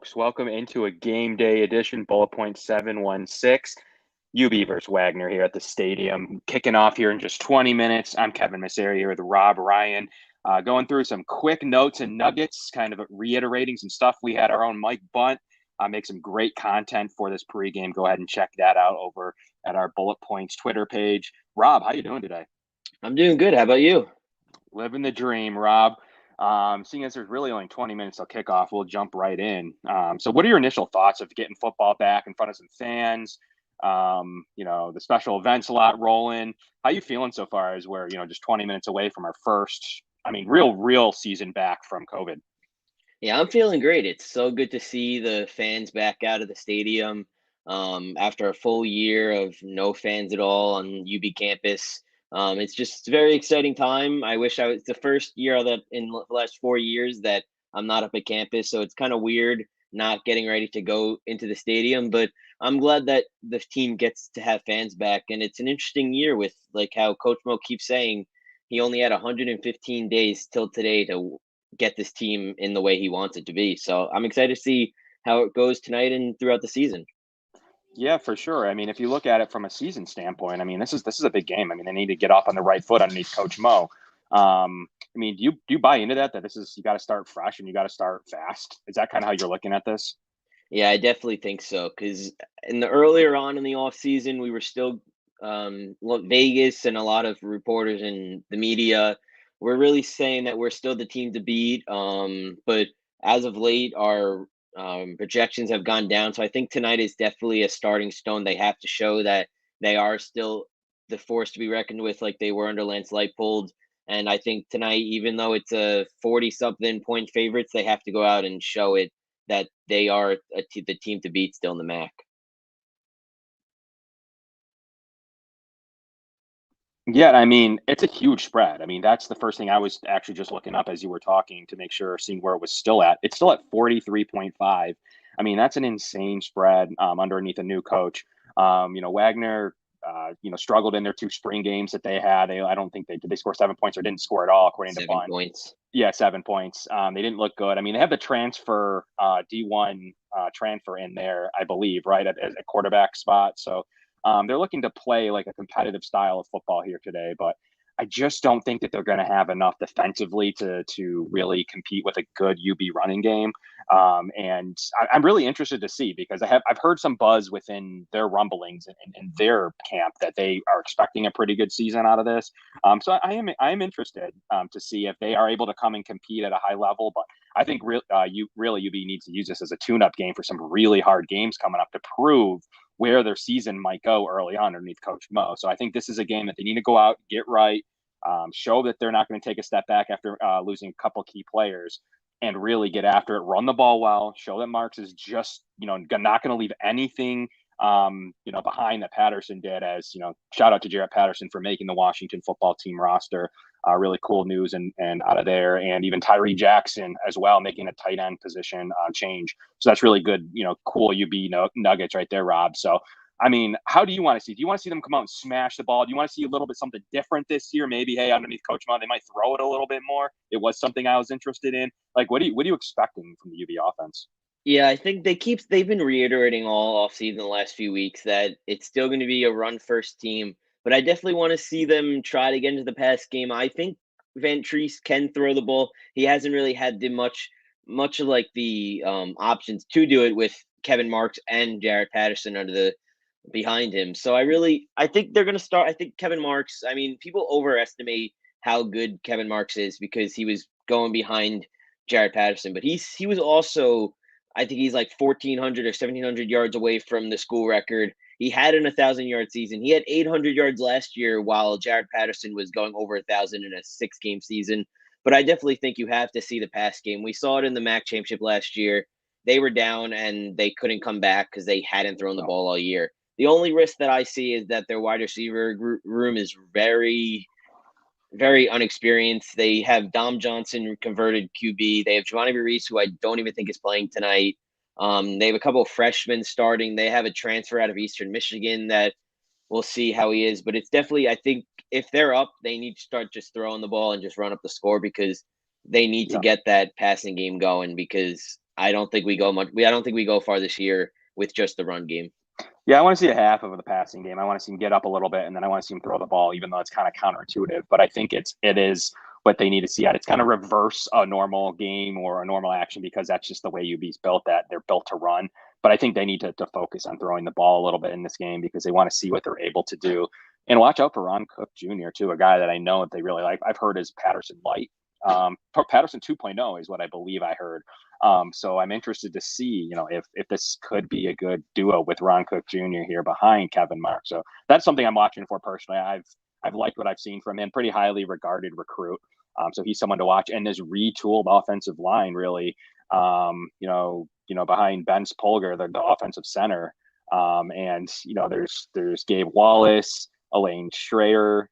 folks. Welcome into a game day edition, bullet point 716. UB versus Wagner here at the stadium. Kicking off here in just 20 minutes. I'm Kevin Masseri here with Rob Ryan. Going through some quick notes and nuggets, kind of reiterating some stuff. We had our own Mike Bunt make some great content for this pregame. Go ahead and check that out over at our Bullet Points Twitter page. Rob, how you doing today? I'm doing good. How about you? Living the dream, Rob. Seeing as there's really only 20 minutes till kickoff, we'll jump right in. So what are your initial thoughts of getting football back in front of some fans? The special events a lot rolling. How you feeling so far as we're, just 20 minutes away from our first, real season back from COVID? Yeah, I'm feeling great. It's so good to see the fans back out of the stadium after a full year of no fans at all on UB campus. It's a very exciting time. I wish I was the first year that in the last 4 years that I'm not up at campus, so it's kind of weird not getting ready to go into the stadium. But I'm glad that the team gets to have fans back, and it's an interesting year with like how Coach Mo keeps saying he only had 115 days till today to get this team in the way he wants it to be. So I'm excited to see how it goes tonight and throughout the season. Yeah, for sure. If you look at it from a season standpoint, this is a big game. They need to get off on the right foot underneath Coach Mo. Do you buy into that this is you got to start fresh and you got to start fast? Is that kind of how you're looking at this? Yeah, I definitely think so. Because in the earlier on in the off season, we were still Vegas and a lot of reporters and the media were really saying that we're still the team to beat. But as of late, our projections have gone down. So I think tonight is definitely a starting stone. They have to show that they are still the force to be reckoned with, like they were under Lance Leipold. And I think tonight, even though it's a 40-something point favorites, they have to go out and show it that they are the team to beat still in the MAC. Yeah, it's a huge spread. That's the first thing I was actually just looking up as you were talking to make sure, seeing where it was still at. It's still at 43.5. That's an insane spread underneath a new coach. Wagner, struggled in their two spring games that they had. I don't think they score 7 points or didn't score at all, according to Seven Bunt. points. Yeah, 7 points. They didn't look good. They have the transfer D1 transfer in there, I believe, right at quarterback spot. So they're looking to play like a competitive style of football here today, but I just don't think that they're going to have enough defensively to really compete with a good UB running game. And I'm really interested to see because I've heard some buzz within their rumblings in their camp that they are expecting a pretty good season out of this. So I am interested to see if they are able to come and compete at a high level. But I think UB needs to use this as a tune-up game for some really hard games coming up to prove where their season might go early on underneath Coach Mo. So I think this is a game that they need to go out, get right, show that they're not going to take a step back after losing a couple key players, and really get after it, run the ball well, show that Marks is just, not going to leave anything, behind that Patterson did. As, shout out to Jarrett Patterson for making the Washington football team roster. Really cool news and out of there. And even Tyree Jackson as well, making a tight end position change. So that's really good, cool UB nuggets right there, Rob. So, how do you want to see? Do you want to see them come out and smash the ball? Do you want to see a little bit something different this year? Maybe, hey, underneath Coach Mo, they might throw it a little bit more. It was something I was interested in. Like, what are you expecting from the UB offense? Yeah, I think they've been reiterating all offseason the last few weeks that it's still going to be a run first team, but I definitely want to see them try to get into the pass game. I think Van Treese can throw the ball. He hasn't really had the much of like the options to do it with Kevin Marks and Jarrett Patterson under the behind him. So I think they're going to start. I think Kevin Marks, people overestimate how good Kevin Marks is because he was going behind Jarrett Patterson, but he was also, I think he's like 1,400 or 1,700 yards away from the school record. He had an 1,000-yard season. He had 800 yards last year, while Jarrett Patterson was going over 1,000 in a 6-game season. But I definitely think you have to see the pass game. We saw it in the MAC championship last year. They were down and they couldn't come back because they hadn't thrown the ball all year. The only risk that I see is that their wide receiver room is very, very unexperienced. They have Dom Johnson, converted QB. They have Giovanni Reese, who I don't even think is playing tonight. They have a couple of freshmen starting. They have a transfer out of Eastern Michigan that we'll see how he is. But it's definitely, I think, if they're up, they need to start just throwing the ball and just run up the score because they need to get that passing game going because I don't think we go much. I don't think we go far this year with just the run game. Yeah, I want to see a half of the passing game. I want to see him get up a little bit, and then I want to see him throw the ball, even though it's kind of counterintuitive. But I think it is what they need to see. It's kind of reverse a normal game or a normal action because that's just the way UB's built. That they're built to run. But I think they need to focus on throwing the ball a little bit in this game because they want to see what they're able to do. And watch out for Ron Cook Jr. too, a guy that I know that they really like. I've heard is Patterson Light. Patterson 2.0 is what I believe I heard. So I'm interested to see, if this could be a good duo with Ron Cook Jr. here behind Kevin Mark. So that's something I'm watching for personally. I've liked what I've seen from him. Pretty highly regarded recruit. So he's someone to watch. And this retooled offensive line really, behind Ben Spolger, the offensive center. There's Gabe Wallace, Elaine Schrader,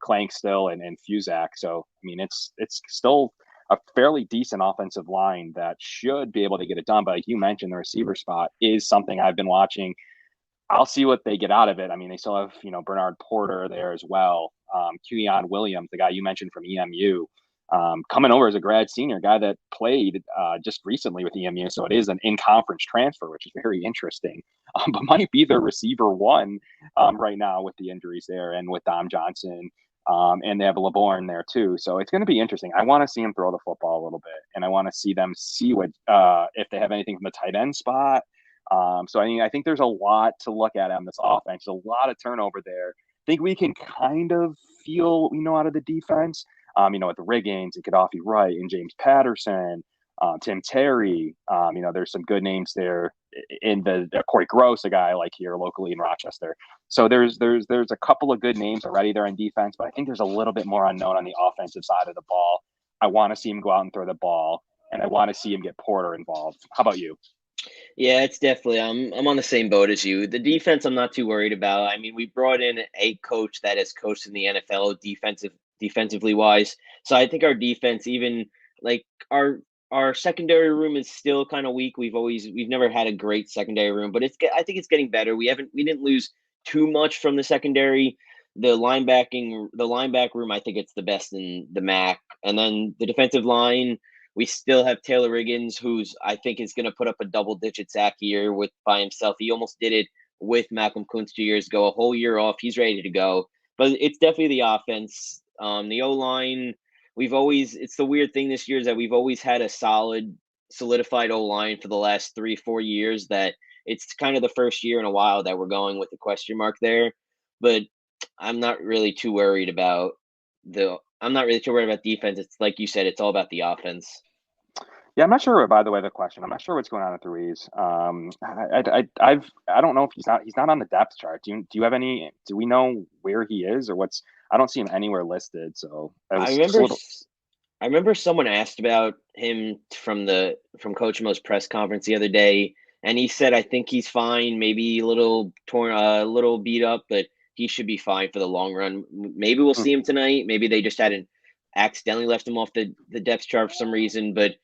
Clank still, and Fusak. So I mean, it's still a fairly decent offensive line that should be able to get it done. But like you mentioned, the receiver spot is something I've been watching. I'll see what they get out of it. I mean, they still have, Bernard Porter there as well. Keon Williams, the guy you mentioned from EMU, coming over as a grad senior, guy that played just recently with EMU. So it is an in-conference transfer, which is very interesting, but might be their receiver one right now with the injuries there and with Dom Johnson. And they have LeBourne there too. So it's going to be interesting. I want to see him throw the football a little bit, and I want to see them see what if they have anything from the tight end spot. So I think there's a lot to look at on this offense. A lot of turnover there. I think we can kind of feel what we know out of the defense. With the Riggins and Gaddafi Wright and James Patterson, Tim Terry. There's some good names there in the Corey Gross, a guy I like here locally in Rochester. So there's a couple of good names already there on defense, but I think there's a little bit more unknown on the offensive side of the ball. I want to see him go out and throw the ball, and I want to see him get Porter involved. How about you? Yeah, it's definitely. I'm on the same boat as you. The defense, I'm not too worried about. I mean, we brought in a coach that has coached in the NFL defensively wise. So I think our defense, even like our secondary room, is still kind of weak. We've never had a great secondary room, but I think it's getting better. We didn't lose too much from the secondary. The linebacker room, I think it's the best in the MAC, and then the defensive line. We still have Taylor Riggins, who's I think is going to put up a double-digit sack year by himself. He almost did it with Malcolm Kuntz 2 years ago. A whole year off, he's ready to go. But it's definitely the offense. The O line. It's the weird thing this year is that we've always had a solidified O line for the last 3-4 years. That it's kind of the first year in a while that we're going with the question mark there. But I'm not really too worried about defense. It's like you said, it's all about the offense. Yeah, I'm not sure. By the way, the question, I'm not sure what's going on with Ruiz. I don't know if he's not on the depth chart. Do you have any? Do we know where he is or what's? I don't see him anywhere listed. So I I was just a remember little. I remember someone asked about him from Coach Mo's press conference the other day, and he said, "I think he's fine. Maybe a little torn, a little beat up, but he should be fine for the long run. Maybe we'll see him tonight. Maybe they just hadn't accidentally left him off the depth chart for some reason, but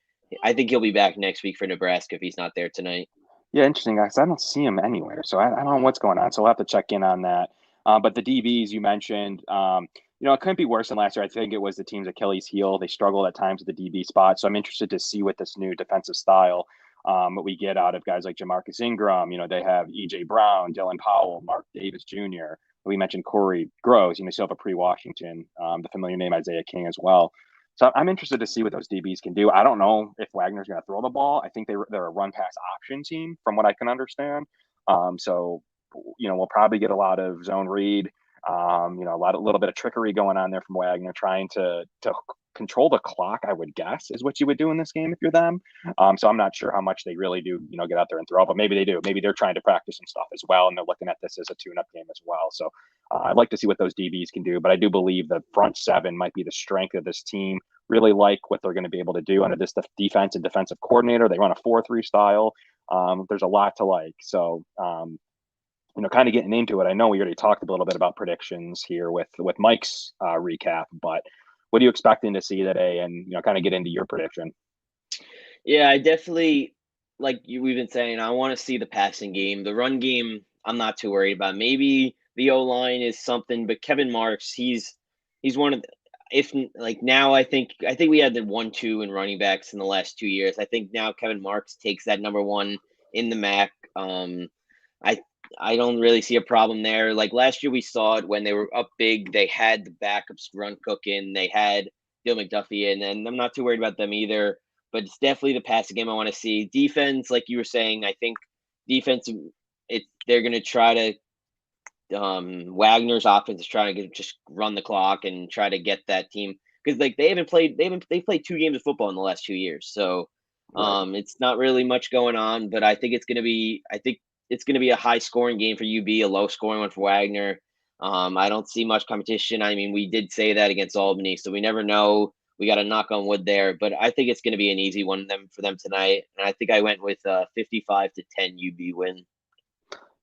I think he'll be back next week for Nebraska if he's not there tonight." Yeah, interesting, guys. I don't see him anywhere, so I don't know what's going on. So we'll have to check in on that. But the DBs you mentioned, it couldn't be worse than last year. I think it was the team's Achilles heel. They struggled at times with the DB spot. So I'm interested to see what this new defensive style, what we get out of guys like Jamarcus Ingram. They have EJ Brown, Dylan Powell, Mark Davis Jr. We mentioned Corey Groves. You still have a pre-Washington, the familiar name Isaiah King as well. So I'm interested to see what those DBs can do. I don't know if Wagner's going to throw the ball. I think they're a run pass option team from what I can understand. We'll probably get a lot of zone read. A little bit of trickery going on there from Wagner, trying to control the clock. I would guess is what you would do in this game if you're them. So I'm not sure how much they really do, get out there and throw, but maybe they do. Maybe they're trying to practice some stuff as well, and they're looking at this as a tune-up game as well. So I'd like to see what those DBs can do, but I do believe the front seven might be the strength of this team. Really like what they're going to be able to do under this defense and defensive coordinator. They run a 4-3 style. There's a lot to like. So kind of getting into it, I know we already talked a little bit about predictions here with Mike's recap, but what are you expecting to see today? And kind of get into your prediction. Yeah, I definitely we've been saying. I want to see the passing game, the run game. I'm not too worried about. Maybe the O line is something, but Kevin Marks, he's one of. if like now, I think we had the 1-2 in running backs in the last 2 years. I think now Kevin Marks takes that number one in the MAC. I I don't really see a problem there. Like last year, we saw it when they were up big. They had the backups run cooking. They had Bill McDuffie in, and I'm not too worried about them either. But it's definitely the passing game I want to see. Defense, like you were saying, I think defense. They're gonna try to Wagner's offense is trying to just run the clock and try to get that team because like they played 2 games of football in the last 2 years, so Right. it's not really much going on. But I think it's gonna be a high scoring game for UB, a low scoring one for Wagner. I don't see much competition. I mean, we did say that against Albany, so we never know. We got to knock on wood there, but I think it's going to be an easy one for them tonight. And I think I went with 55-10 UB win.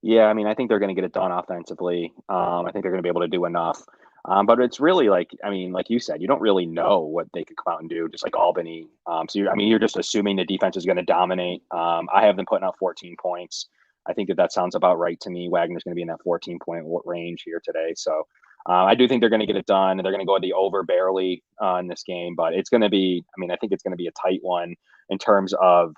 Yeah, I mean, I think they're going to get it done offensively. I think they're going to be able to do enough. But it's really like, I mean, like you said, you don't really know what they could come out and do, just like Albany. I mean, you're just assuming the defense is going to dominate. I have them putting up 14 points. I think that sounds about right to me. Wagner's going to be in that 14-point range here today. So I do think they're going to get it done. They're going to go the over barely in this game, but it's going to be, I mean, I think it's going to be a tight one in terms of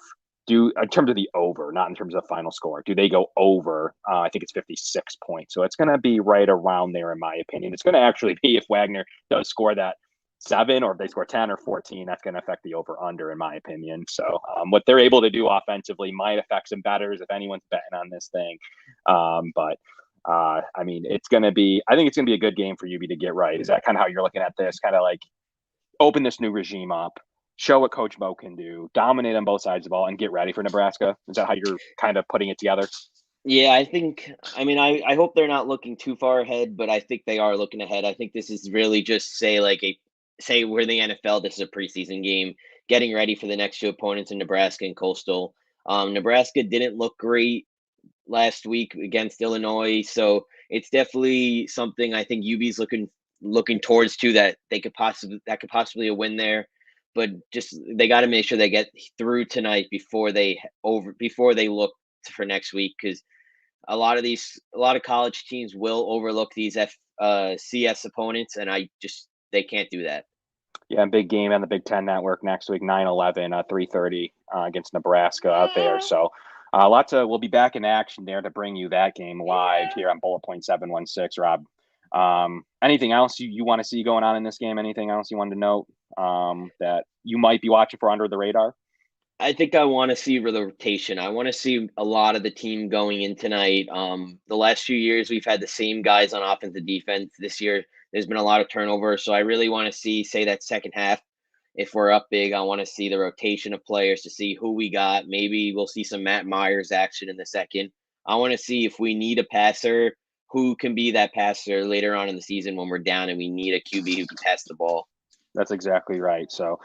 in terms of the over, not in terms of final score. Do they go over? I think it's 56 points. So it's going to be right around there, in my opinion. It's going to actually be if Wagner does score that 7 or if they score 10 or 14, that's going to affect the over under, in my opinion. So what they're able to do offensively might affect some bettors if anyone's betting on this thing. But I mean, I think it's going to be a good game for UB to get right. Is that kind of how you're looking at this? Kind of like open this new regime up, show what Coach Mo can do, dominate on both sides of the ball, and get ready for Nebraska? Is that how you're kind of putting it together? Yeah, I think. I mean, I hope they're not looking too far ahead, but I think they are looking ahead. I think this is really just say we're the NFL. This is a preseason game, getting ready for the next two opponents in Nebraska and Coastal. Nebraska didn't look great last week against Illinois, so it's definitely something I think UB's looking towards too, that could possibly a win there. But just they got to make sure they get through tonight before they look for next week, because a lot of college teams will overlook these CS opponents, and they can't do that. Yeah, big game on the Big Ten Network next week, 9/11, 3:30 against Nebraska out there. So we'll be back in action there to bring you that game live here on Bullet Point 716, Rob. Anything else you want to see going on in this game? Anything else you wanted to note that you might be watching for under the radar? I think I want to see the rotation. I want to see a lot of the team going in tonight. The last few years we've had the same guys on offense and defense. This year there's been a lot of turnover, so I really want to say that second half. If we're up big, I want to see the rotation of players to see who we got. Maybe we'll see some Matt Myers action in the second. I want to see if we need a passer, who can be that passer later on in the season when we're down and we need a QB who can pass the ball. That's exactly right. So,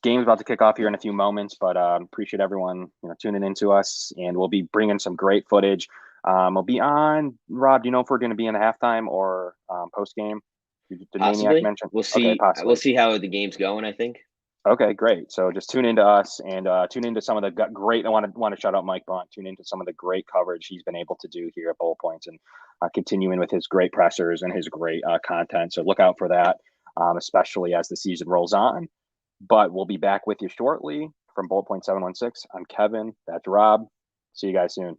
game's about to kick off here in a few moments, but appreciate everyone tuning into us, and we'll be bringing some great footage. We'll be on. Rob, do you know if we're going to be in the halftime or post game? Did Maniac Possibly. mention? We'll Okay, see. We'll possibly. see how the game's going, I think. Okay, great. So just tune into us and tune into some of the great. I want to shout out Mike Bunt. Tune into some of the great coverage he's been able to do here at Bullet Points, and continuing with his great pressers and his great content. So look out for that, especially as the season rolls on. But we'll be back with you shortly from Bullet Point 716. I'm Kevin. That's Rob. See you guys soon.